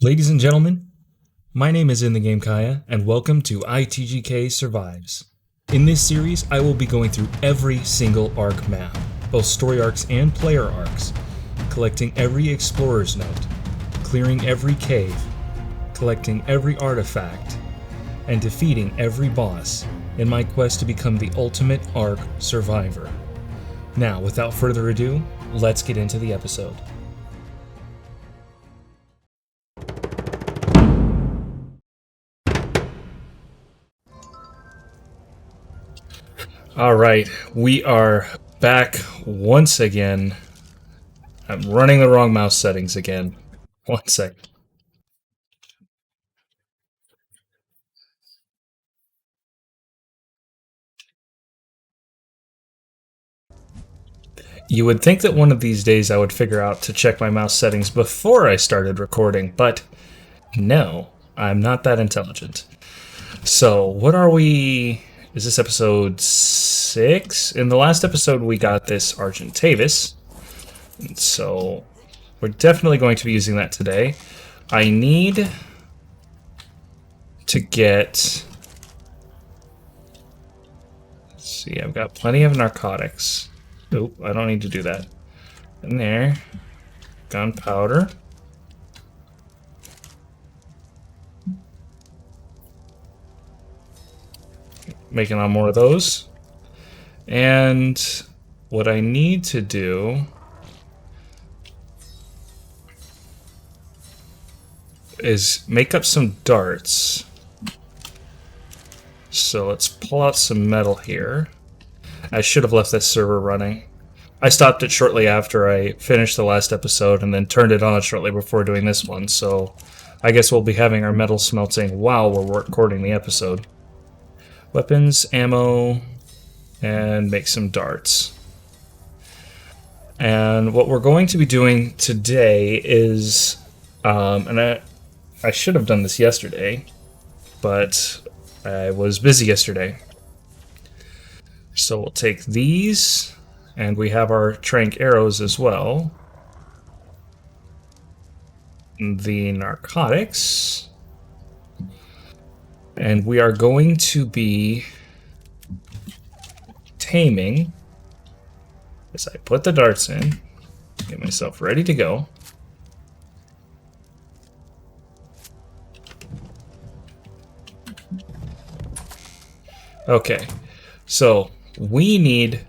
Ladies and gentlemen, my name is In the Game Kaya, and welcome to ITGK Survives. In this series, I will be going through every single arc map, both story arcs and player arcs, collecting every explorer's note, clearing every cave, collecting every artifact, and defeating every boss in my quest to become the ultimate arc survivor. Now, without further ado, let's get into the episode. Alright, we are back once again. I'm running the wrong mouse settings again. One sec. You would think that one of these days I would figure out to check my mouse settings before I started recording, but no, I'm not that intelligent. So, what are we... Is this episode 6? In the last episode we got this Argentavis, so we're definitely going to be using that today. I need to get... Let's see, I've got plenty of narcotics. Nope, I don't need to do that. In there. Gunpowder. Making on more of those. And what I need to do is make up some darts. So let's pull out some metal here. I should have left this server running. I stopped it shortly after I finished the last episode and then turned it on shortly before doing this one, so I guess we'll be having our metal smelting while we're recording the episode. Weapons, ammo, and make some darts. And what we're going to be doing today is, and I should have done this yesterday, but I was busy yesterday. So we'll take these, and we have our trank arrows as well. The narcotics. And we are going to be taming as I put the darts in, get myself ready to go. Okay, so we need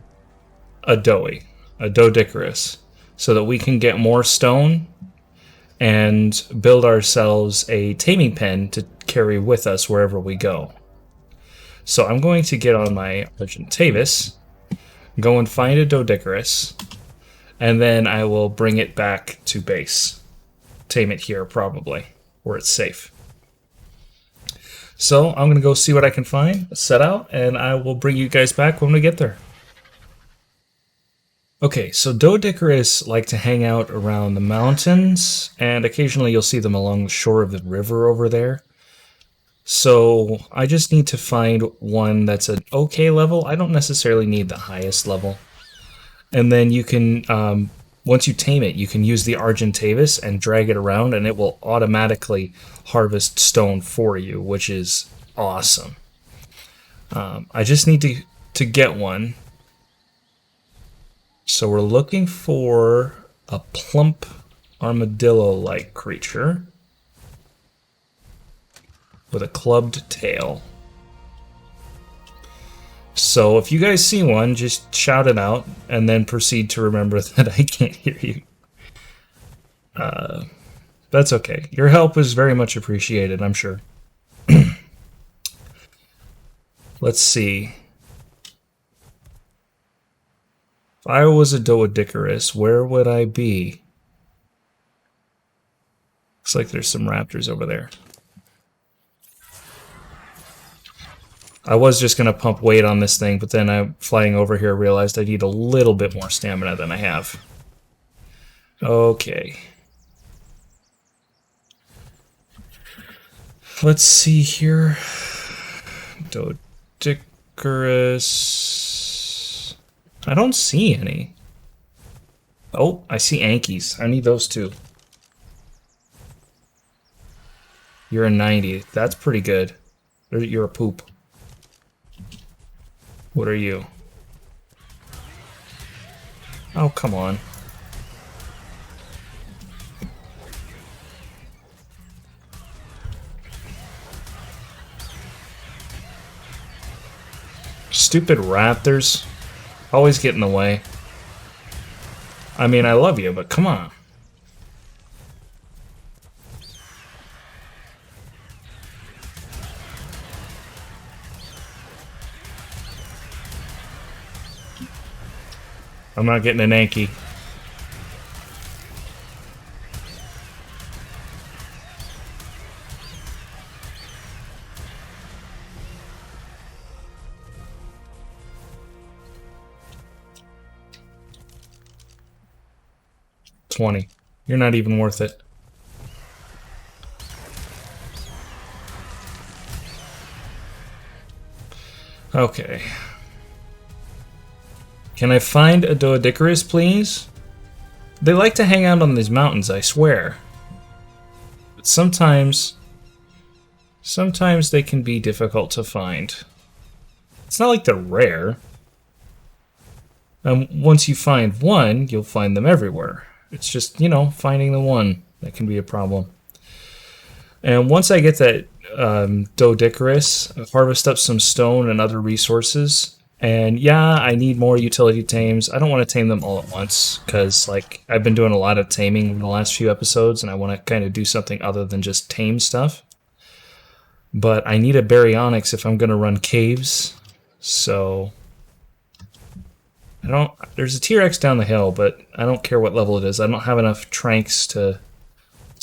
a Doedicurus, so that we can get more stone and build ourselves a taming pen to carry with us wherever we go. So I'm going to get on my Argentavis, go and find a Doedicurus, and then I will bring it back to base. Tame it here, probably, where it's safe. So I'm going to go see what I can find, set out, and I will bring you guys back when we get there. Okay, so Doedicurus like to hang out around the mountains, and occasionally you'll see them along the shore of the river over there. So I just need to find one that's an okay level. I don't necessarily need the highest level. And then you can, once you tame it, you can use the Argentavis and drag it around, and it will automatically harvest stone for you, which is awesome. I just need to get one. So we're looking for a plump armadillo-like creature with a clubbed tail. So if you guys see one, just shout it out and then proceed to remember that I can't hear you. That's okay. Your help is very much appreciated, I'm sure. Let's see. If I was a Doedicurus, where would I be? Looks like there's some raptors over there. I was just going to pump weight on this thing, but then I'm flying over here realized I need a little bit more stamina than I have. Okay. Let's see here. Doedicurus. I don't see any. Oh, I see Ankies. I need those too. You're a 90. That's pretty good. You're a poop. What are you? Oh, come on. Stupid raptors. Always get in the way. I mean, I love you, but come on. I'm not getting an Anki. $20. You're not even worth it. Okay. Can I find a Doedicarus, please? They like to hang out on these mountains, I swear. But sometimes they can be difficult to find. It's not like they're rare. Once you find one, you'll find them everywhere. It's just, you know, finding the one that can be a problem. And once I get that Doedicarus, I'll harvest up some stone and other resources. And yeah, I need more utility tames. I don't want to tame them all at once, because like I've been doing a lot of taming in the last few episodes, and I want to kind of do something other than just tame stuff. But I need a Baryonyx if I'm going to run caves, so I don't. There's a T-Rex down the hill, but I don't care what level it is. I don't have enough tranks to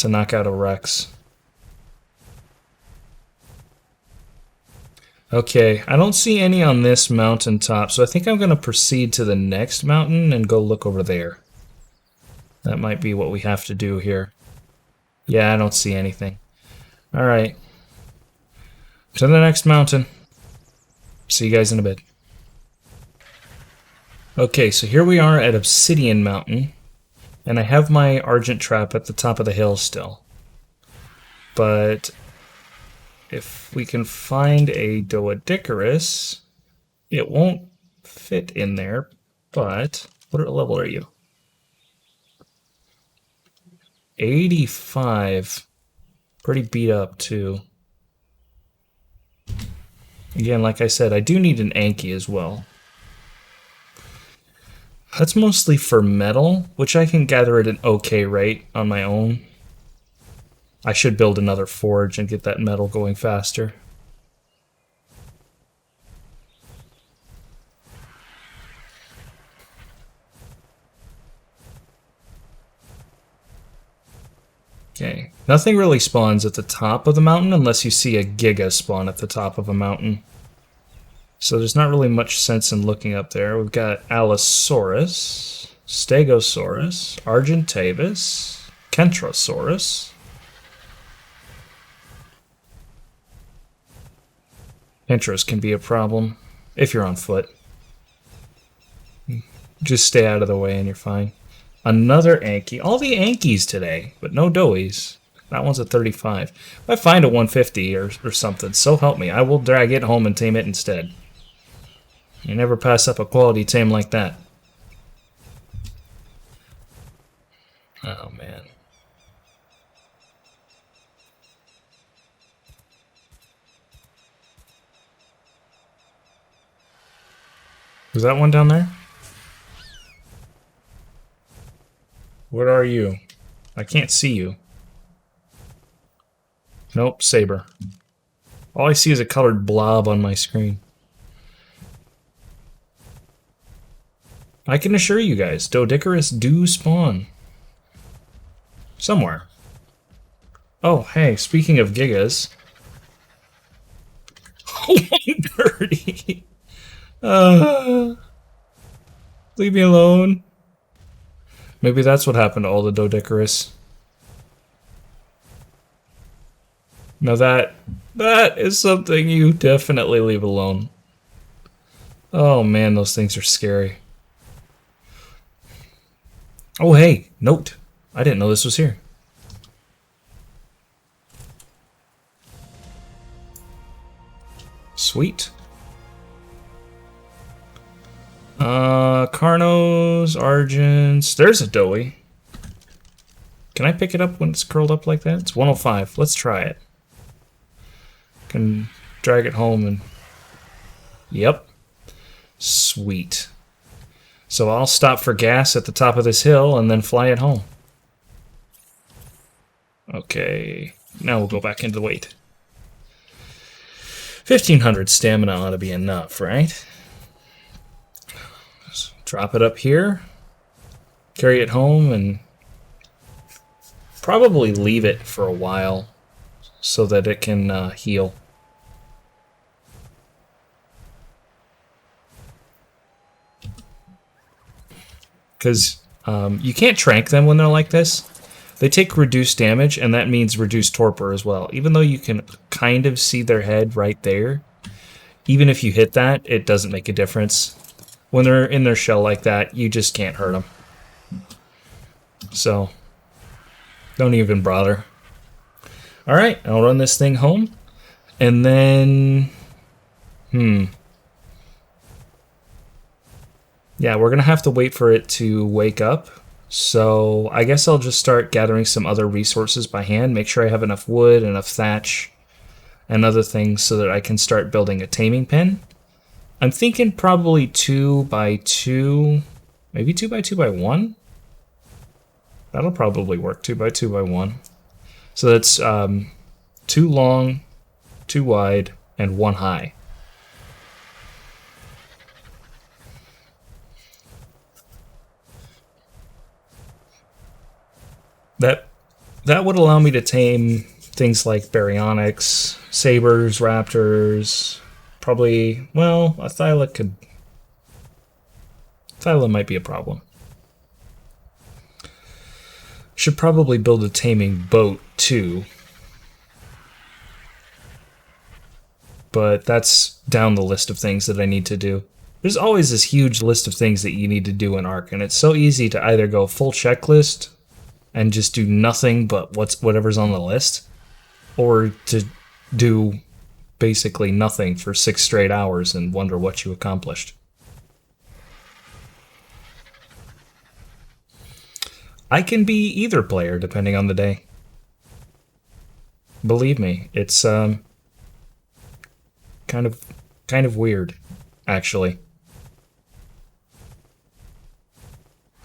knock out a Rex. Okay, I don't see any on this mountaintop, so I think I'm going to proceed to the next mountain and go look over there. That might be what we have to do here. Yeah, I don't see anything. Alright. To the next mountain. See you guys in a bit. Okay, so here we are at Obsidian Mountain, and I have my Argent Trap at the top of the hill still. But if we can find a Doedicarus, it won't fit in there, but what level are you? 85. Pretty beat up, too. Again, like I said, I do need an Anki as well. That's mostly for metal, which I can gather at an okay rate on my own. I should build another forge and get that metal going faster. Okay, nothing really spawns at the top of the mountain unless you see a Giga spawn at the top of a mountain. So there's not really much sense in looking up there. We've got Allosaurus, Stegosaurus, Argentavis, Kentrosaurus. Kentros can be a problem if you're on foot. Just stay out of the way and you're fine. Another Anki. All the Ankis today, but no Doies. That one's a 35. If I find a 150 or something, so help me, I will drag it home and tame it instead. You never pass up a quality tame like that. Oh, man. Is that one down there? What are you? I can't see you. Nope, Saber. All I see is a colored blob on my screen. I can assure you guys, Doedicarus do spawn. Somewhere. Oh, hey, speaking of Gigas. 130! Leave me alone. Maybe that's what happened to all the Doedicarus. Now that is something you definitely leave alone. Oh man, those things are scary. Oh hey, note. I didn't know this was here. Sweet. Carnos, Argents. There's a doughy. Can I pick it up when it's curled up like that? It's 105. Let's try it. Can drag it home and... Yep. Sweet. So I'll stop for gas at the top of this hill and then fly it home. Okay. Now we'll go back into the weight. 1500 stamina ought to be enough, right? Just drop it up here. Carry it home and... probably leave it for a while so that it can heal. Because you can't trank them when they're like this. They take reduced damage, and that means reduced torpor as well. Even though you can kind of see their head right there, even if you hit that, it doesn't make a difference. When they're in their shell like that, you just can't hurt them. So... don't even bother. Alright, I'll run this thing home. And then... yeah, we're going to have to wait for it to wake up. So I guess I'll just start gathering some other resources by hand. Make sure I have enough wood, enough thatch, and other things so that I can start building a taming pen. I'm thinking probably 2 by 2, maybe 2 by 2 by 1. That'll probably work, 2 by 2 by 1. So that's 2 long, 2 wide, and 1 high. That would allow me to tame things like Baryonyx, sabers, raptors, probably, well, a Thyla could... Thyla might be a problem. Should probably build a taming boat, too. But that's down the list of things that I need to do. There's always this huge list of things that you need to do in Ark, and it's so easy to either go full checklist and just do nothing but whatever's on the list, or to do basically nothing for 6 straight hours and wonder what you accomplished. I can be either player depending on the day. Believe me, it's kind of weird, actually.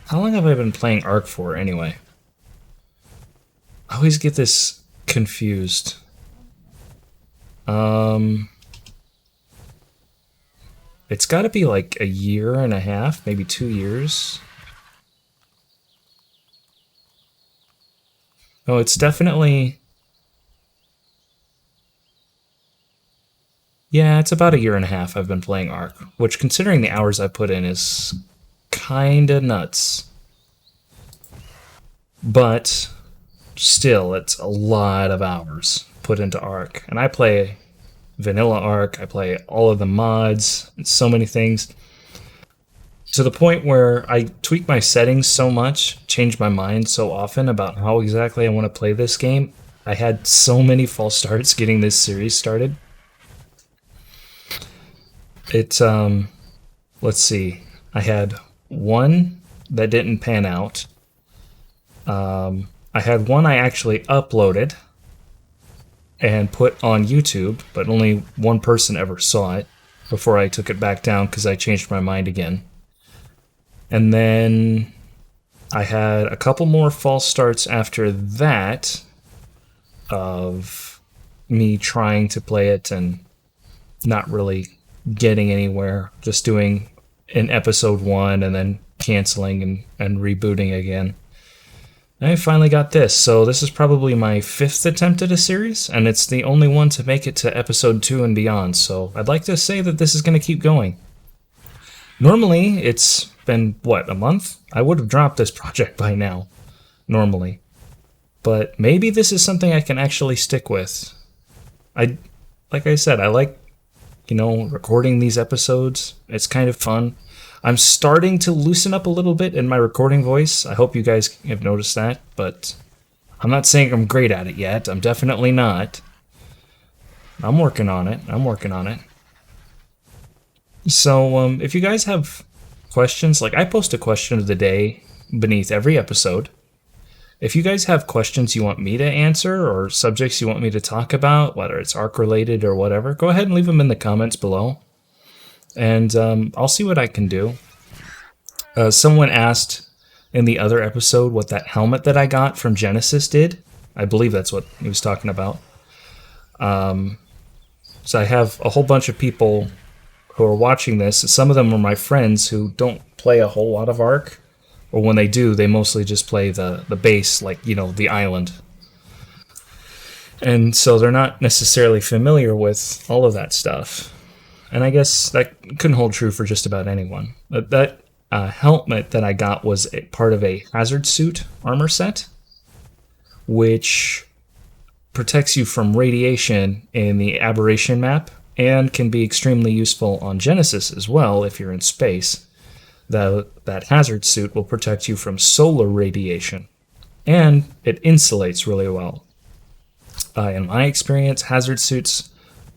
How long have I been playing Ark for, anyway? I always get this confused. It's got to be like a year and a half, maybe 2 years. Oh, it's definitely... yeah, it's about a year and a half I've been playing Ark, which, considering the hours I put in, is kinda nuts. But still, it's a lot of hours put into Ark. And I play vanilla Ark, I play all of the mods, and so many things. To the point where I tweak my settings so much, change my mind so often about how exactly I want to play this game. I had so many false starts getting this series started. It's, let's see. I had one that didn't pan out. I had one I actually uploaded and put on YouTube, but only one person ever saw it before I took it back down because I changed my mind again. And then I had a couple more false starts after that of me trying to play it and not really getting anywhere, just doing an episode 1 and then canceling and rebooting again. I finally got this, so this is probably my 5th attempt at a series, and it's the only one to make it to episode 2 and beyond, so I'd like to say that this is going to keep going. Normally, it's been, what, a month? I would have dropped this project by now, normally. But maybe this is something I can actually stick with. Like I said, I like, recording these episodes. It's kind of fun. I'm starting to loosen up a little bit in my recording voice. I hope you guys have noticed that, but I'm not saying I'm great at it yet. I'm definitely not. I'm working on it. So, if you guys have questions, like I post a question of the day beneath every episode. If you guys have questions you want me to answer or subjects you want me to talk about, whether it's ARC related or whatever, go ahead and leave them in the comments below. And I'll see what I can do. Someone asked in the other episode what that helmet that I got from Genesis did. I believe that's what he was talking about. So I have a whole bunch of people who are watching this. Some of them are my friends who don't play a whole lot of ARC. Or when they do, they mostly just play the base, like, you know, the island. And so they're not necessarily familiar with all of that stuff. And I guess that couldn't hold true for just about anyone. But that helmet that I got was part of a hazard suit armor set, which protects you from radiation in the aberration map and can be extremely useful on Genesis as well if you're in space. That hazard suit will protect you from solar radiation, and it insulates really well. In my experience, hazard suits,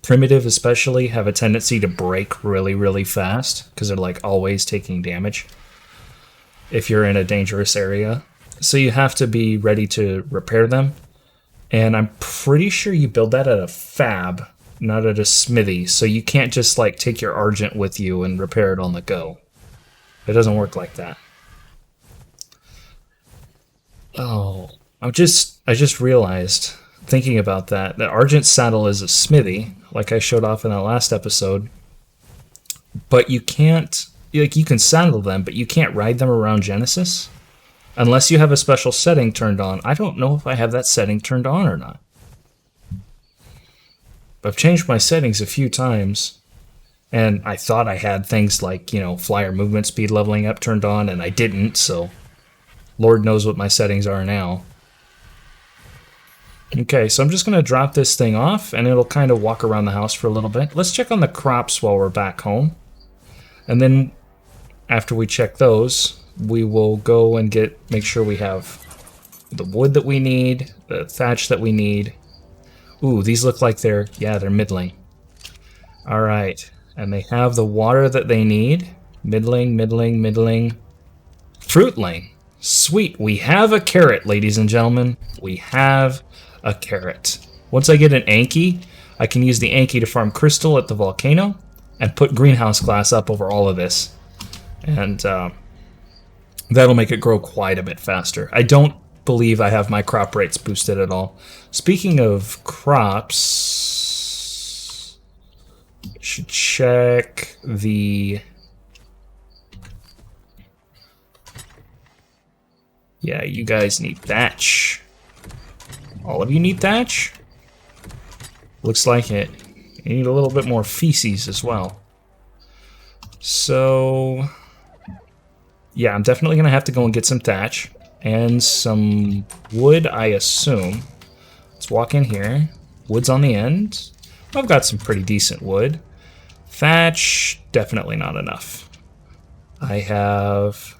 primitive especially, have a tendency to break really, really fast because they're like always taking damage if you're in a dangerous area. So you have to be ready to repair them. And I'm pretty sure you build that at a fab, not at a smithy. So you can't just like take your Argent with you and repair it on the go. It doesn't work like that. Oh, I just realized, thinking about that Argent saddle is a smithy, like I showed off in that last episode. But you can't, like, you can saddle them, but you can't ride them around Genesis unless you have a special setting turned on. I don't know if I have that setting turned on or not. I've changed my settings a few times. And I thought I had things like, you know, flyer movement speed leveling up turned on, and I didn't, so Lord knows what my settings are now. Okay, so I'm just going to drop this thing off, and it'll kind of walk around the house for a little bit. Let's check on the crops while we're back home. And then after we check those, we will go and make sure we have the wood that we need, the thatch that we need. Ooh, these look like they're middling. All right. And they have the water that they need. Middling, middling, middling. Fruitling. Sweet. We have a carrot, ladies and gentlemen. We have a carrot. Once I get an Anki, I can use the Anki to farm crystal at the volcano and put greenhouse glass up over all of this. And that'll make it grow quite a bit faster. I don't believe I have my crop rates boosted at all. Speaking of crops, should check the... Yeah, you guys need thatch. All of you need thatch? Looks like it. You need a little bit more feces as well. So... yeah, I'm definitely going to have to go and get some thatch. And some wood, I assume. Let's walk in here. Wood's on the end. I've got some pretty decent wood. Thatch, definitely not enough. I have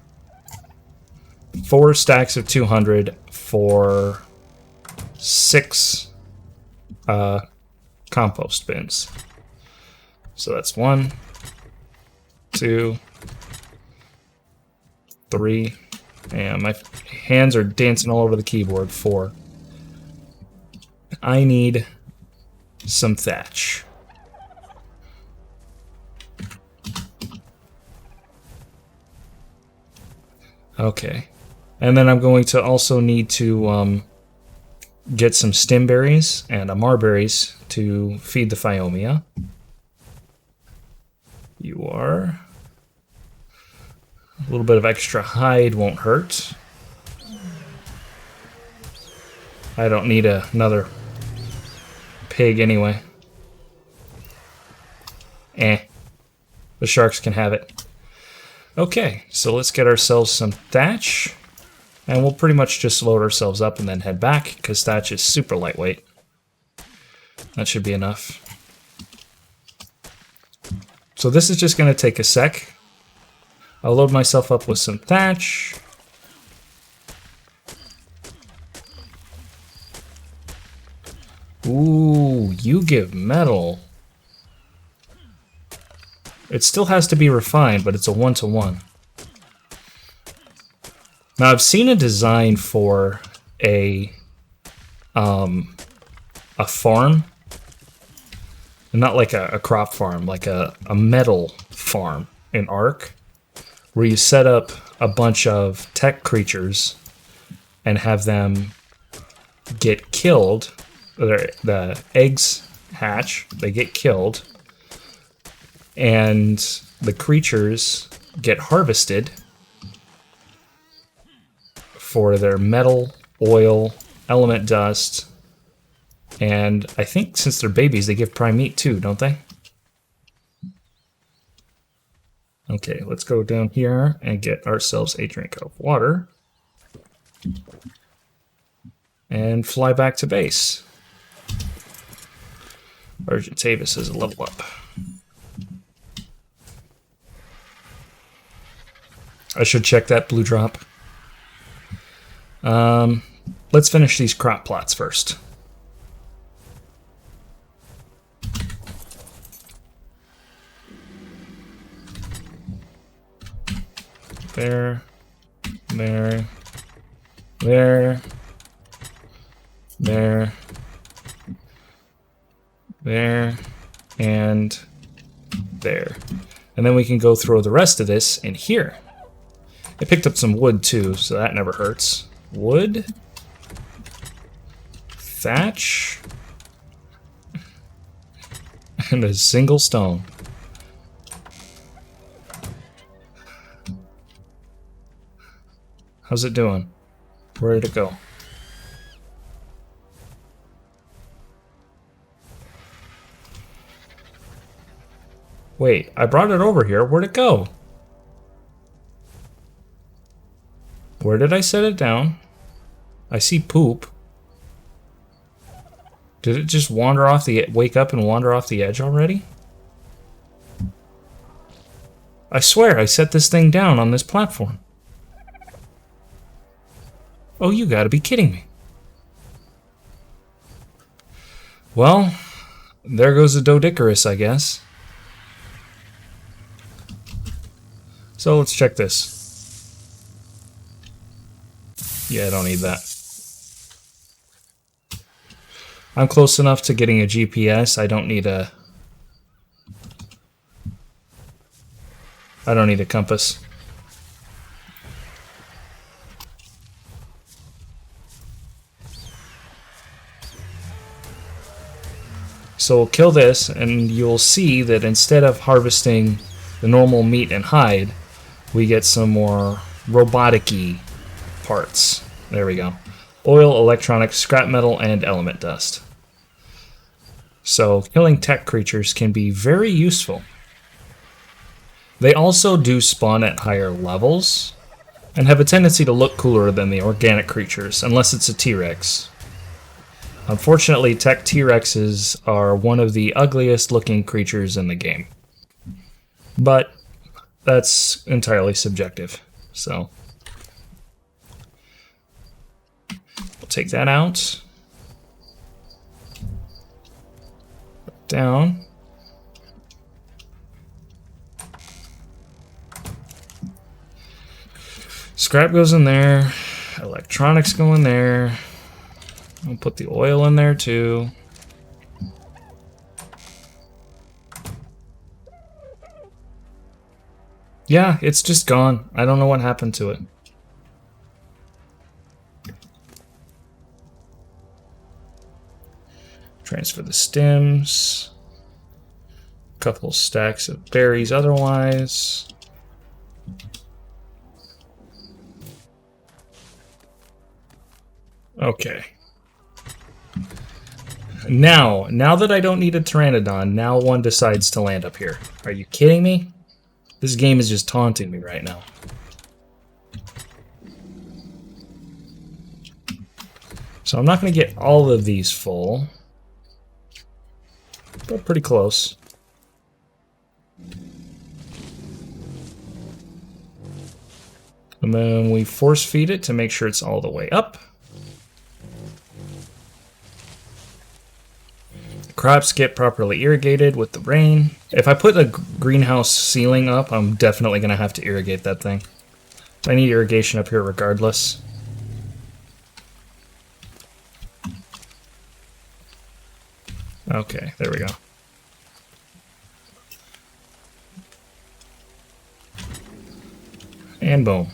4 stacks of 200 for 6 compost bins. So that's 1, 2, 3, and my hands are dancing all over the keyboard. 4. I need some thatch. Okay. And then I'm going to also need to get some stimberries and marberries to feed the Phiomia. You are. A little bit of extra hide won't hurt. I don't need another pig anyway. The sharks can have it. Okay, so let's get ourselves some thatch. And we'll pretty much just load ourselves up and then head back, because thatch is super lightweight. That should be enough. So this is just going to take a sec. I'll load myself up with some thatch. Ooh, you give metal. It still has to be refined, but it's a 1-to-1. Now, I've seen a design for a farm. Not like a crop farm, like a metal farm in Ark, where you set up a bunch of tech creatures and have them get killed. The eggs hatch, they get killed, and the creatures get harvested for their metal, oil, element dust, and I think since they're babies, they give prime meat too, don't they? Okay, let's go down here and get ourselves a drink of water. And fly back to base. Argentavis is a level up. I should check that blue drop. Let's finish these crop plots first. There, there, there, there, there, and there. And then we can go throw the rest of this in here. I picked up some wood too, so that never hurts. Wood, thatch, and a single stone. How's it doing? Where did it go? Wait, I brought it over here. Where'd it go? Where did I set it down? I see poop. Did it just wander off the... wake up and wander off the edge already? I swear I set this thing down on this platform. Oh, you gotta be kidding me. Well, there goes the Dodicarus, I guess. So let's check this. Yeah, I don't need that. I'm close enough to getting a GPS. I don't need a compass. So we'll kill this, and you'll see that instead of harvesting the normal meat and hide, we get some more robotic-y parts. There we go. Oil, electronics, scrap metal, and element dust. So killing tech creatures can be very useful. They also do spawn at higher levels, and have a tendency to look cooler than the organic creatures, unless it's a T-Rex. Unfortunately, tech T-Rexes are one of the ugliest looking creatures in the game. But that's entirely subjective, so we'll take that out. Down. Scrap goes in there. Electronics go in there. I'll put the oil in there too. Yeah, it's just gone. I don't know what happened to it. Transfer the stems. Couple stacks of berries otherwise. Okay. Now that I don't need a Pteranodon, now one decides to land up here. Are you kidding me? This game is just taunting me right now. So I'm not going to get all of these full, but pretty close. And then we force feed it to make sure it's all the way up. crops get properly irrigated with the rain. If I put a greenhouse ceiling up, I'm definitely going to have to irrigate that thing. I need irrigation up here regardless. Okay, there we go. And boom.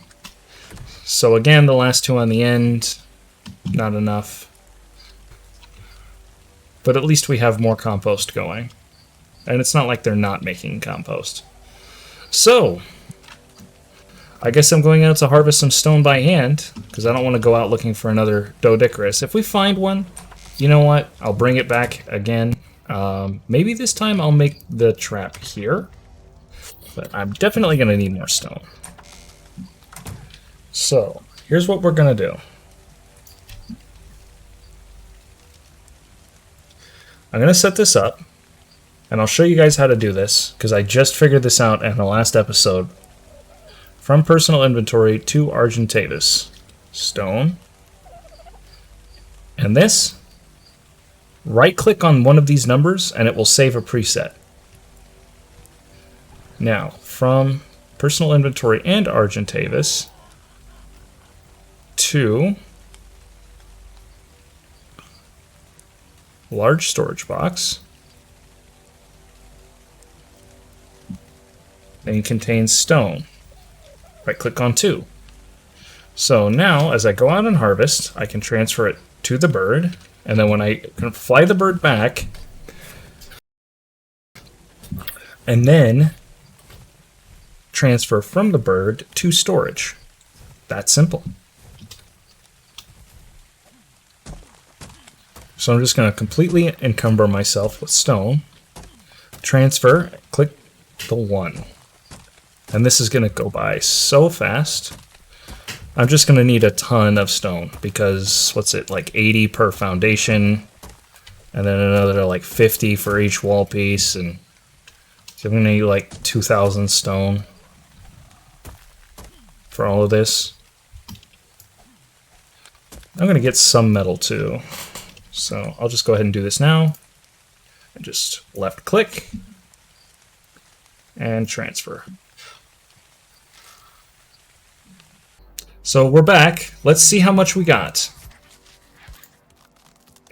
So again, the last two on the end, not enough. But at least we have more compost going. And it's not like they're not making compost. So, I guess I'm going out to harvest some stone by hand, because I don't want to go out looking for another Doedicurus. If we find one, you know what? I'll bring it back again. Maybe this time I'll make the trap here. But I'm definitely going to need more stone. So, here's what we're going to do. I'm going to set this up, and I'll show you guys how to do this, because I just figured this out in the last episode. From personal inventory to Argentavis. Stone. And this, right-click on one of these numbers, and it will save a preset. Now, from personal inventory and Argentavis to large storage box, and it contains stone. Right click on 2. So now as I go out and harvest, I can transfer it to the bird, and then when I can fly the bird back, and then transfer from the bird to storage. That's simple. So I'm just going to completely encumber myself with stone. Transfer, click the 1. And this is going to go by so fast. I'm just going to need a ton of stone because, what's it, like 80 per foundation. And then another like 50 for each wall piece. And so I'm going to need like 2,000 stone for all of this. I'm going to get some metal too. So I'll just go ahead and do this now. And just left click and transfer. So we're back. Let's see how much we got.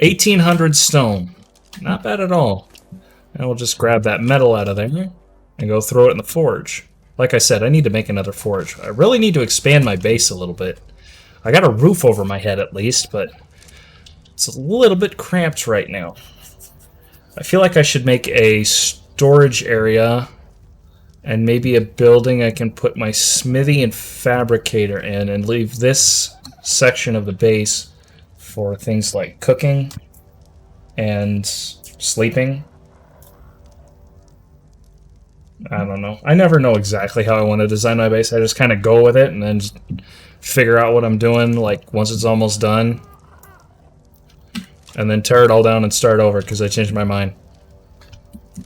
1,800 stone. Not bad at all. And we'll just grab that metal out of there and go throw it in the forge. Like I said, I need to make another forge. I really need to expand my base a little bit. I got a roof over my head at least, but it's a little bit cramped right now. I feel like I should make a storage area and maybe a building I can put my smithy and fabricator in and leave this section of the base for things like cooking and sleeping. I don't know. I never know exactly how I want to design my base. I just kind of go with it and then just figure out what I'm doing like once it's almost done. And then tear it all down and start over because I changed my mind.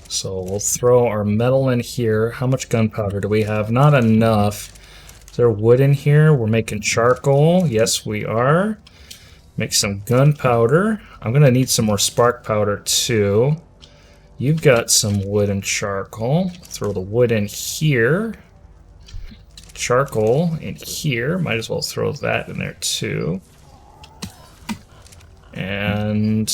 So we'll throw our metal in here. How much gunpowder do we have? Not enough. Is there wood in here? We're making charcoal. Yes, we are. Make some gunpowder. I'm going to need some more spark powder too. You've got some wood and charcoal. Throw the wood in here. Charcoal in here. Might as well throw that in there too. And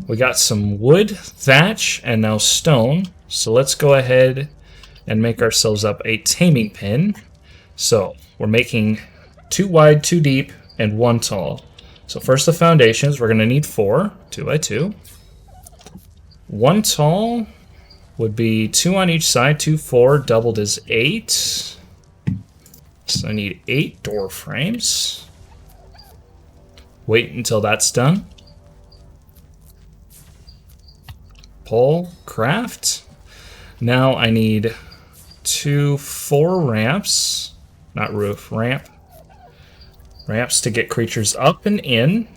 we got some wood, thatch, and now stone. So let's go ahead and make ourselves up a taming pin. So we're making 2 wide, 2 deep, and 1 tall. So first the foundations, we're going to need 4, 2 by 2. 1 tall would be 2 on each side, 2, 4, doubled is 8. So I need 8 door frames. Wait until that's done. Pole, craft. Now I need 2 4 ramps, not roof, ramp. Ramps to get creatures up and in.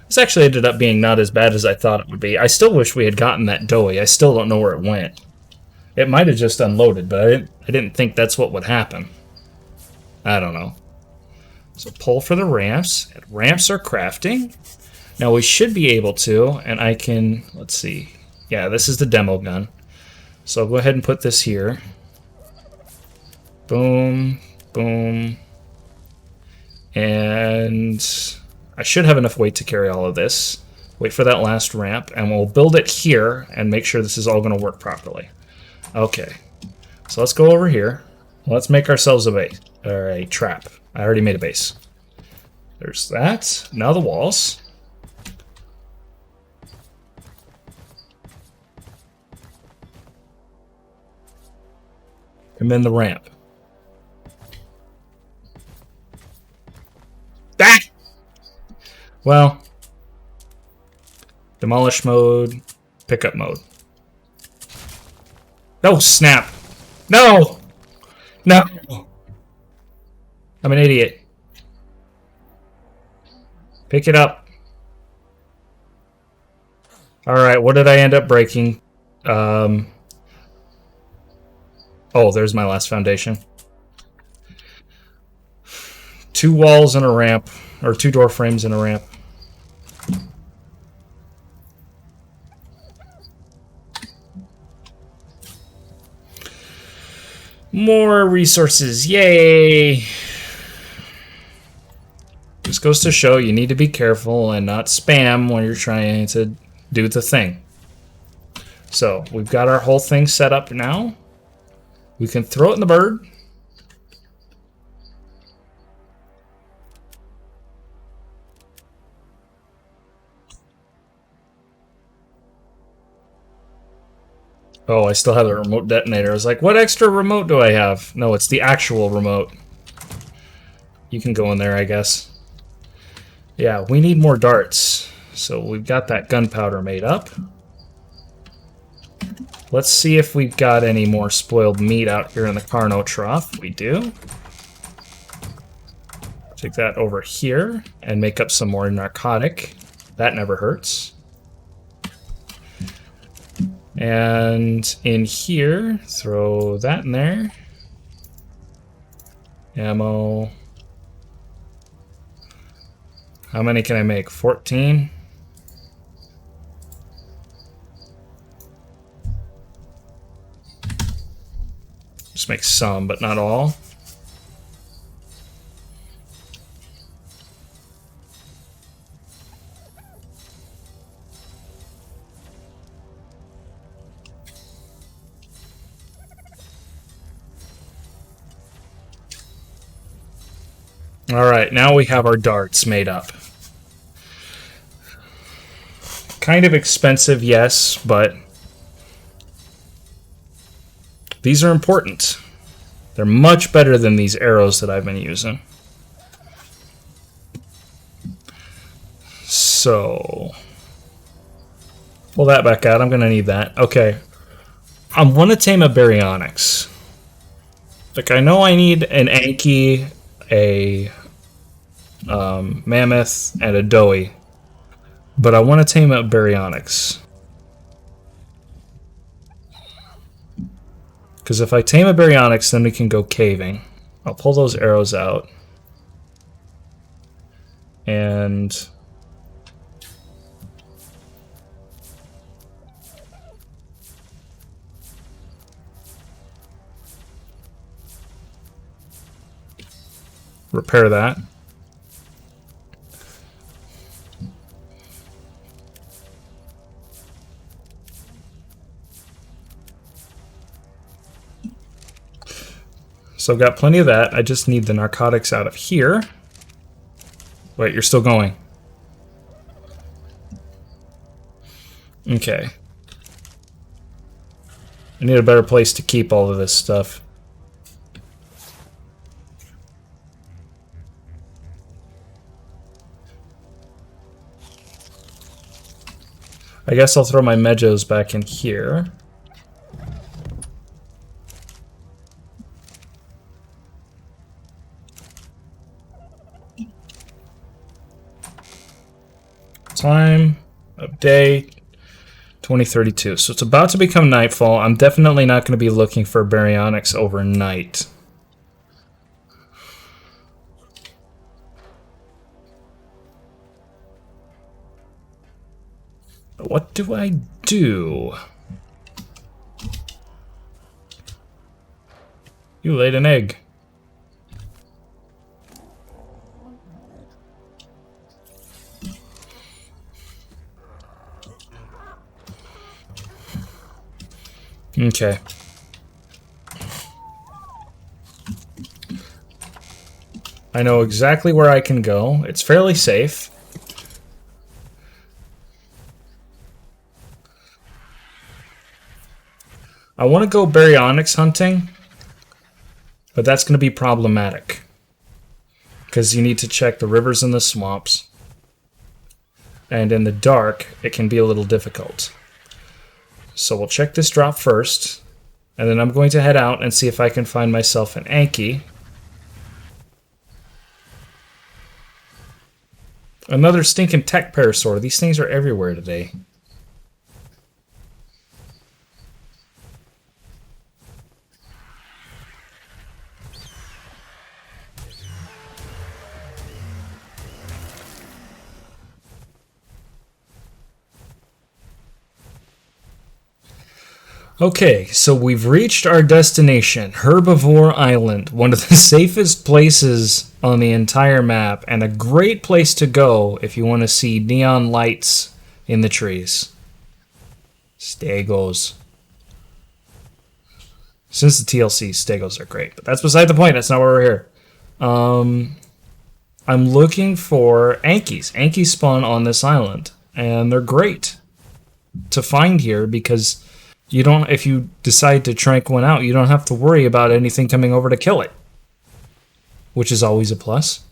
This actually ended up being not as bad as I thought it would be. I still wish we had gotten that doughy. I still don't know where it went. It might have just unloaded, but I didn't think that's what would happen. I don't know. So pull for the ramps. And ramps are crafting. Now we should be able to, and I can, let's see. Yeah, this is the demo gun. So I'll go ahead and put this here. Boom, boom. And I should have enough weight to carry all of this. Wait for that last ramp, and we'll build it here and make sure this is all going to work properly. Okay, so let's go over here. Let's make ourselves a base, or a trap. I already made a base. There's that. Now the walls. And then the ramp. Ah! Well, demolish mode, pickup mode. No, snap. No! No! I'm an idiot. Pick it up. Alright, what did I end up breaking? Oh, there's my last foundation. 2 walls and a ramp, or 2 door frames and a ramp. More resources, yay! This goes to show you need to be careful and not spam when you're trying to do the thing. So, we've got our whole thing set up now. We can throw it in the bird. Oh, I still have the remote detonator. I was like, what extra remote do I have? No, it's the actual remote. You can go in there, I guess. Yeah, we need more darts. So we've got that gunpowder made up. Let's see if we've got any more spoiled meat out here in the Carno trough. We do. Take that over here and make up some more narcotic. That never hurts. And in here, throw that in there. Ammo. How many can I make? 14? Just make some, but not all. Alright, now we have our darts made up. Kind of expensive, yes, but these are important. They're much better than these arrows that I've been using. So, pull that back out. I'm going to need that. Okay. I want to tame a Baryonyx. Like, I know I need an Anki, a Mammoth, and a Doughy. But I want to tame a Baryonyx. Because if I tame a Baryonyx, then we can go caving. I'll pull those arrows out. And repair that. So I've got plenty of that. I just need the narcotics out of here. Wait, you're still going. Okay. I need a better place to keep all of this stuff. I guess I'll throw my Medjos back in here. Time, update, 2032. So it's about to become nightfall. I'm definitely not going to be looking for Baryonyx overnight. What do I do? You laid an egg. Okay. I know exactly where I can go. It's fairly safe. I want to go Baryonyx hunting, but that's going to be problematic. Because you need to check the rivers and the swamps. And in the dark, it can be a little difficult. So we'll check this drop first, and then I'm going to head out and see if I can find myself an Anki. Another stinking tech parasaur. These things are everywhere today. Okay, so we've reached our destination, Herbivore Island, one of the safest places on the entire map, and a great place to go if you want to see neon lights in the trees. Stegos. Since the TLC, Stegos are great, but that's beside the point. That's not why we're here. I'm looking for Ankies. Ankies spawn on this island, and they're great to find here because you don't, if you decide to trank one out, you don't have to worry about anything coming over to kill it, which is always a plus.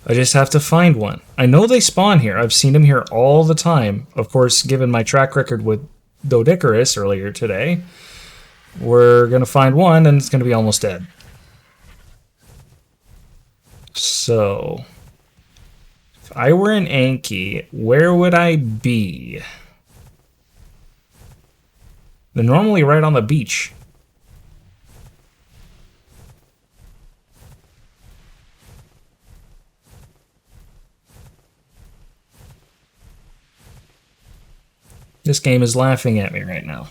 I just have to find one. I know they spawn here. I've seen them here all the time. Of course, given my track record with Dodicarus earlier today, we're going to find one and it's going to be almost dead. So, if I were an Anki, where would I be? They're normally right on the beach. This game is laughing at me right now.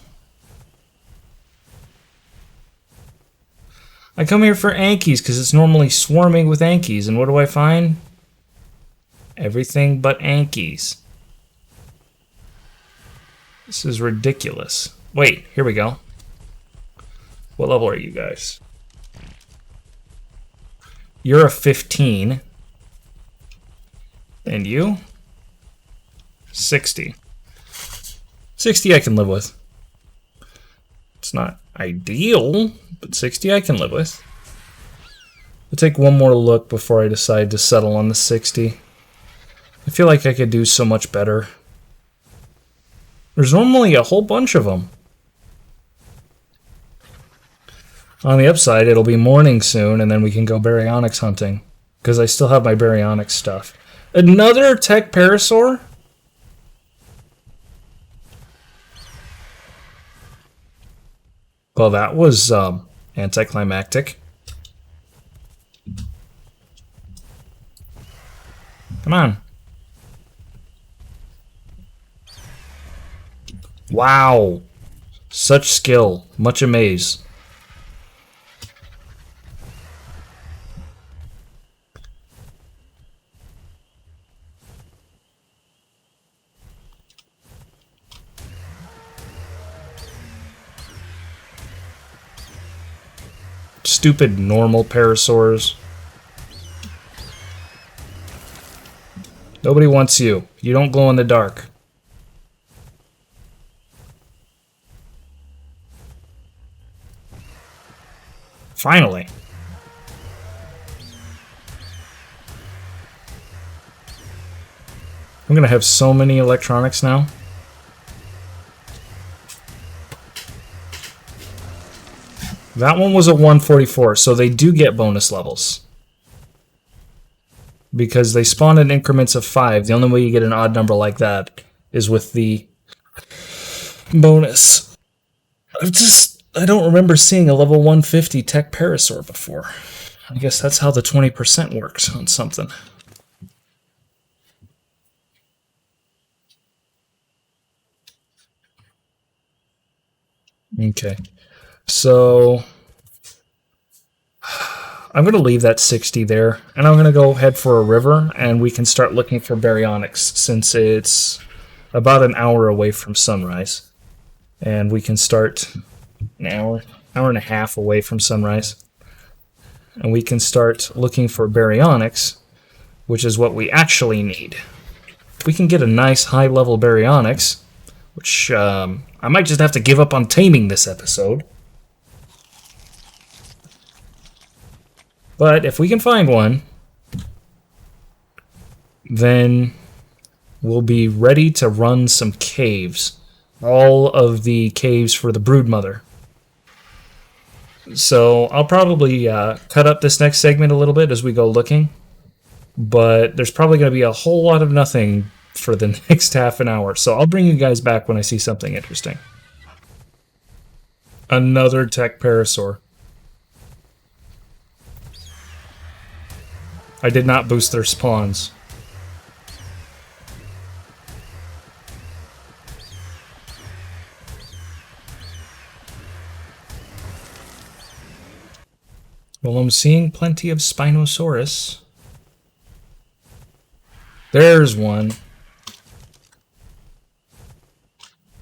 I come here for Ankies because it's normally swarming with Ankies, and what do I find? Everything but Ankies. This is ridiculous. Wait, here we go. What level are you guys? You're a 15. And you? 60. 60 I can live with. It's not ideal, but 60 I can live with. I'll take one more look before I decide to settle on the 60. I feel like I could do so much better. There's normally a whole bunch of them. On the upside, it'll be morning soon, and then we can go Baryonyx hunting. Because I still have my Baryonyx stuff. Another tech parasaur? Well, that was anticlimactic. Come on. Wow. Such skill. Much amaze. Stupid normal parasaurs. Nobody wants you. You don't glow in the dark. Finally. I'm gonna have so many electronics now. That one was a 144, so they do get bonus levels. Because they spawn in increments of 5. The only way you get an odd number like that is with the bonus. I don't remember seeing a level 150 tech parasaur before. I guess that's how the 20% works on something. Okay. So I'm going to leave that 60 there, and I'm going to go head for a river, and we can start looking for Baryonyx, since it's about an hour away from sunrise. And we can start an hour and a half away from sunrise. And we can start looking for Baryonyx, which is what we actually need. If we can get a nice high-level Baryonyx, which I might just have to give up on taming this episode. But if we can find one, then we'll be ready to run some caves. All of the caves for the Broodmother. So I'll probably cut up this next segment a little bit as we go looking. But there's probably going to be a whole lot of nothing for the next half an hour. So I'll bring you guys back when I see something interesting. Another tech parasaur. I did not boost their spawns. Well, I'm seeing plenty of Spinosaurus. There's one.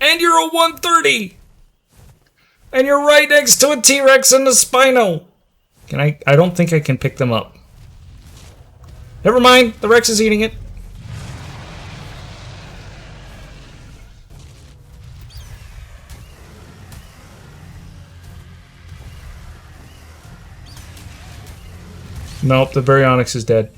And you're a 130! And you're right next to a T-Rex and a Spino! I don't think I can pick them up. Never mind, the Rex is eating it. Nope, the Baryonyx is dead.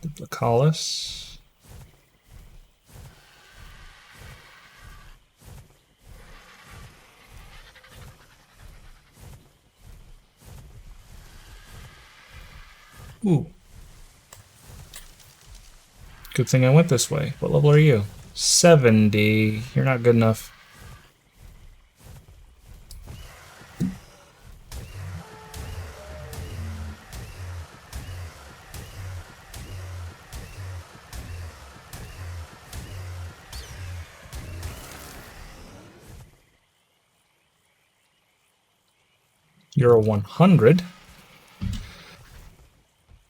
Duplicalis. Ooh. Good thing I went this way. What level are you? 70. You're not good enough. You're a 100.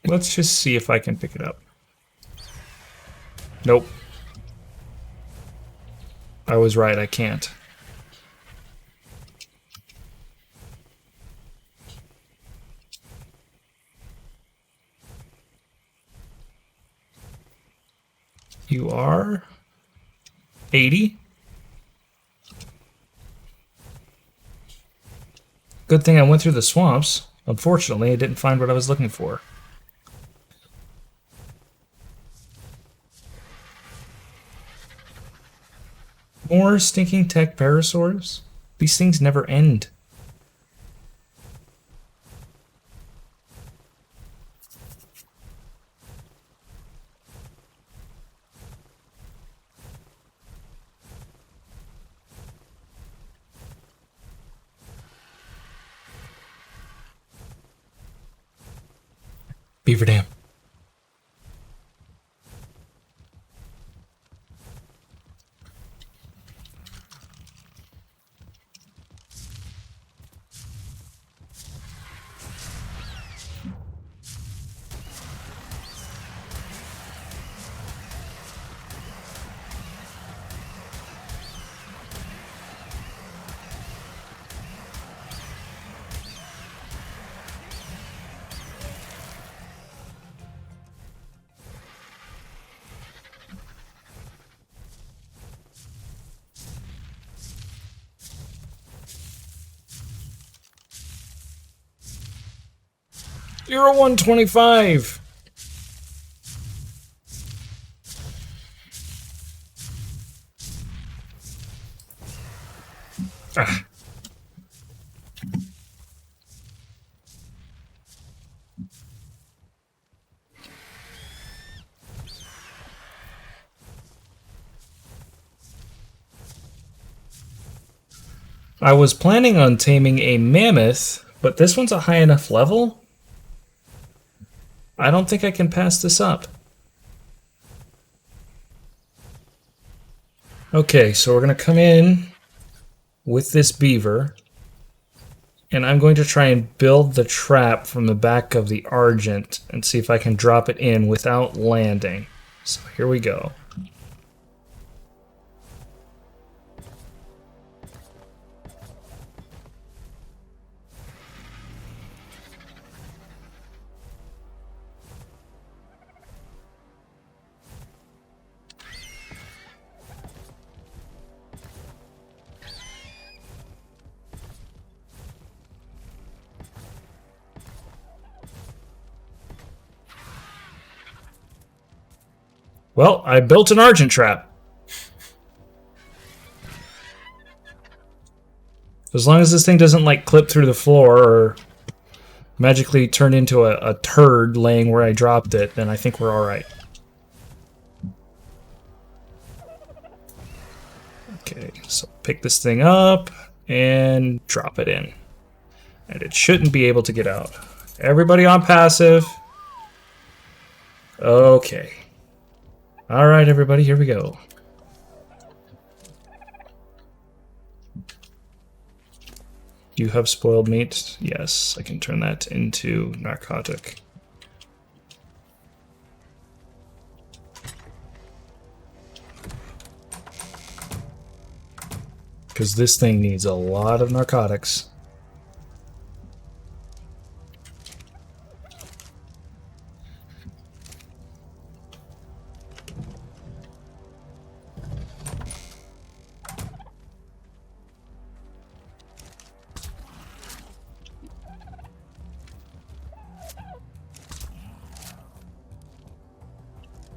Let's just see if I can pick it up. Nope. I was right, I can't. You are 80. Good thing I went through the swamps. Unfortunately, I didn't find what I was looking for. More stinking tech parasaurs? These things never end. Beaver Dam. You're a 125! Ah. I was planning on taming a mammoth, but this one's a high enough level. I don't think I can pass this up. Okay, so we're going to come in with this beaver, and I'm going to try and build the trap from the back of the Argent and see if I can drop it in without landing. So here we go. Well, I built an Argent trap. As long as this thing doesn't, like, clip through the floor or magically turn into a turd laying where I dropped it, then I think we're alright. Okay, so pick this thing up and drop it in. And it shouldn't be able to get out. Everybody on passive. Okay. Alright, everybody, here we go. Do you have spoiled meat? Yes, I can turn that into narcotic. Because this thing needs a lot of narcotics.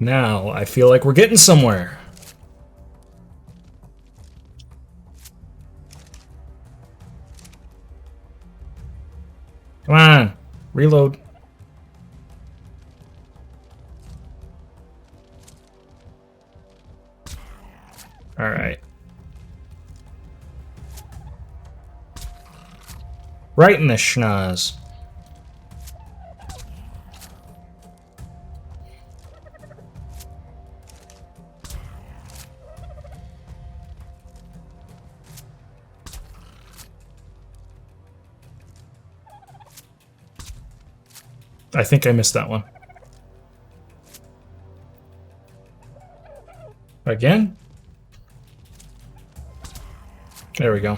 Now, I feel like we're getting somewhere. Come on, reload. All right. Right in the schnoz. I think I missed that one. Again? There we go.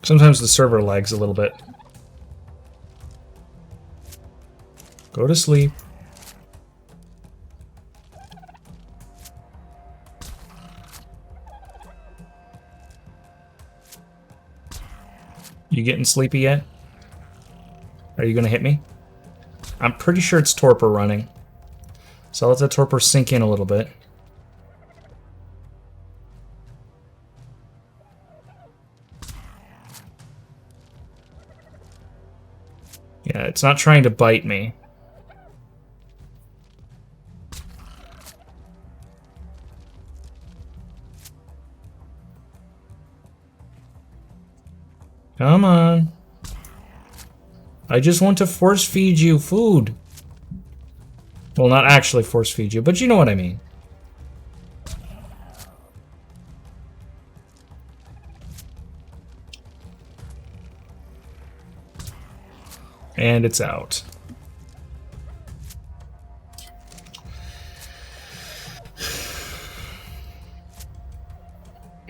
Sometimes the server lags a little bit. Go to sleep. You getting sleepy yet? Are you gonna hit me? I'm pretty sure it's torpor running. So I'll let the torpor sink in a little bit. Yeah, it's not trying to bite me. Come on. I just want to force feed you food. Well, not actually force feed you, but you know what I mean. And it's out.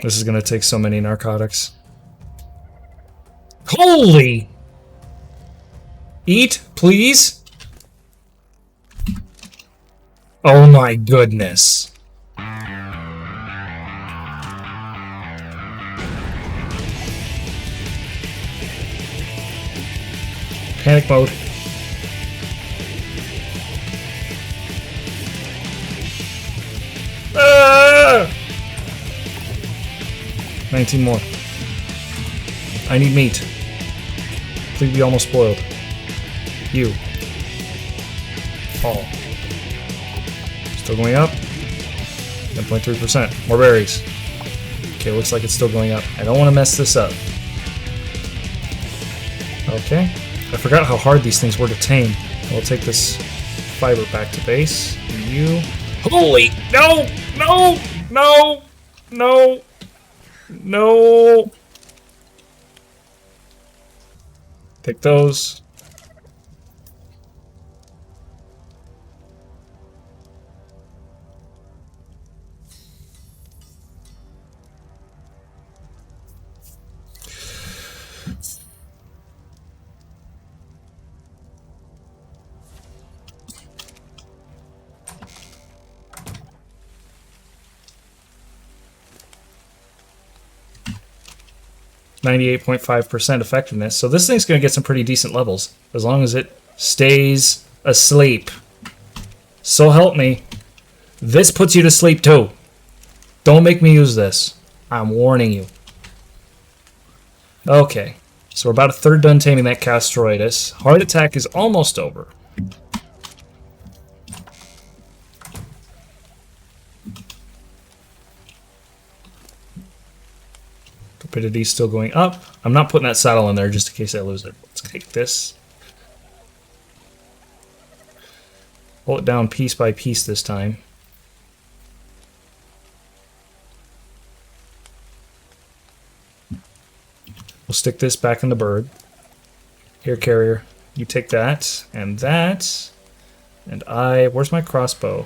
This is going to take so many narcotics. Holy! Eat, please. Oh my goodness. Panic mode. Ah! 19 more. I need meat. Please be almost spoiled. You. Fall. Still going up. 10.3%. More berries. Okay, looks like it's still going up. I don't want to mess this up. Okay. I forgot how hard these things were to tame. We'll take this fiber back to base. You. Holy! No! No! No! No! No! Take those. .5% effectiveness. So this thing's going to get some pretty decent levels as long as it stays asleep. So help me. This puts you to sleep too. Don't make me use this. I'm warning you. Okay. So we're about a third done taming that Castroidus. Heart attack is almost over. Rapidity's still going up. I'm not putting that saddle in there just in case I lose it. Let's take this. Pull it down piece by piece this time. We'll stick this back in the bird. Here, carrier. You take that, and that. And where's my crossbow?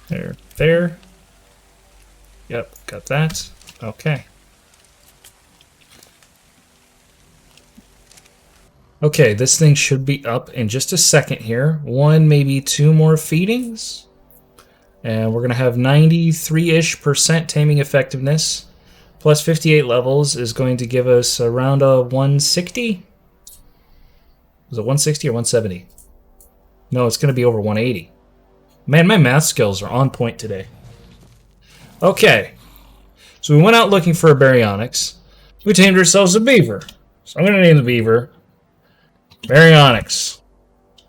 There. There. Yep, got that. Okay. Okay, this thing should be up in just a second here. 1, maybe 2 more feedings. And we're going to have 93-ish% taming effectiveness. Plus 58 levels is going to give us around a 160? Was it 160 or 170? No, it's going to be over 180. Man, my math skills are on point today. Okay. So we went out looking for a Baryonyx. We tamed ourselves a beaver. So I'm going to name the beaver Baryonyx.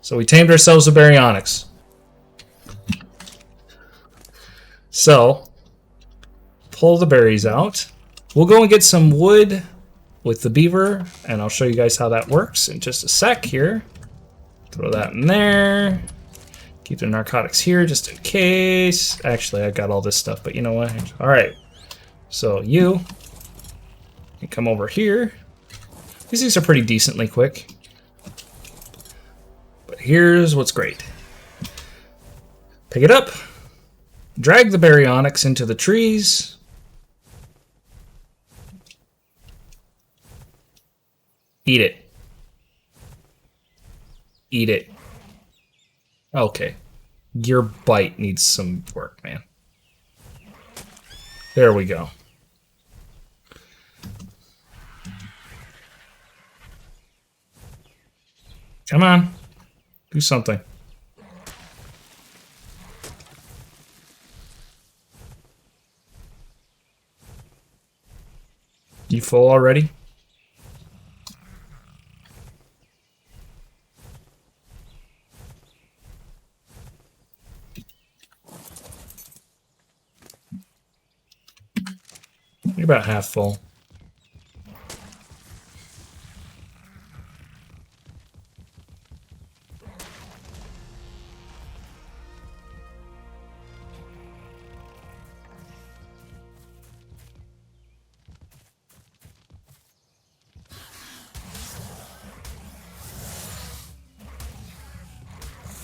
So we tamed ourselves a Baryonyx. So, pull the berries out. We'll go and get some wood with the beaver, and I'll show you guys how that works in just a sec here. Throw that in there. Keep the narcotics here just in case. Actually, I got all this stuff, but you know what? Alright. So, you can come over here. These things are pretty decently quick. But here's what's great. Pick it up. Drag the Baryonyx into the trees. Eat it. Eat it. Okay. Your bite needs some work, man. There we go. Come on. Do something. You full already? You're about half full.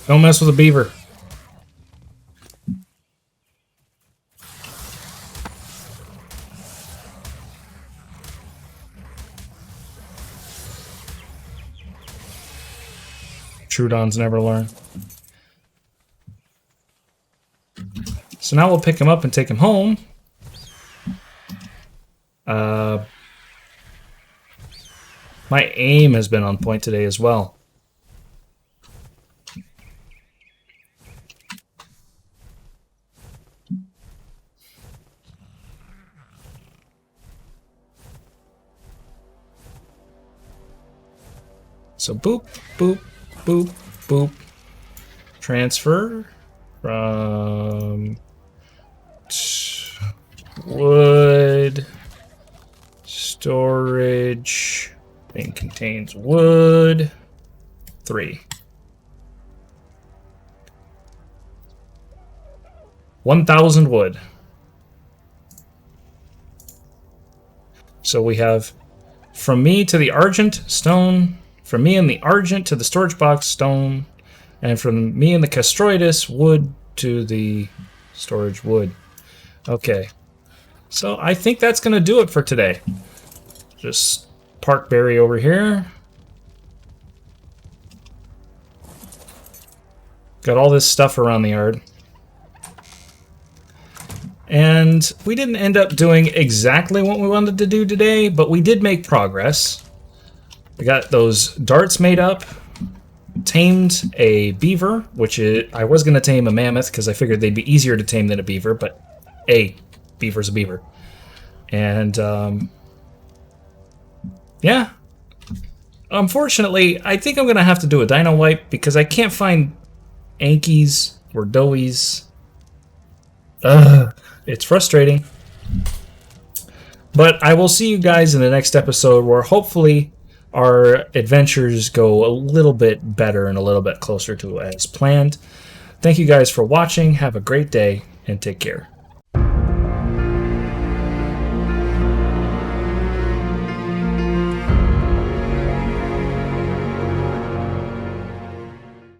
Don't mess with a beaver. Trudons never learn. So now we'll pick him up and take him home. My aim has been on point today as well. So boop, boop, boop, boop. Transfer from wood storage thing contains wood 3. 1,000 wood. So we have from me to the Argent stone, from me and the Argent to the storage box stone, and from me and the Castroidus wood to the storage wood. Okay. So I think that's going to do it for today. Just park Barry over here. Got all this stuff around the yard. And we didn't end up doing exactly what we wanted to do today, but we did make progress. We got those darts made up, tamed a beaver, which I was going to tame a mammoth because I figured they'd be easier to tame than a beaver, but a beaver's a beaver. And yeah, unfortunately, I think I'm going to have to do a dino wipe because I can't find Ankies or Doies. It's frustrating. But I will see you guys in the next episode where hopefully our adventures go a little bit better and a little bit closer to as planned. Thank you guys for watching. Have a great day and take care.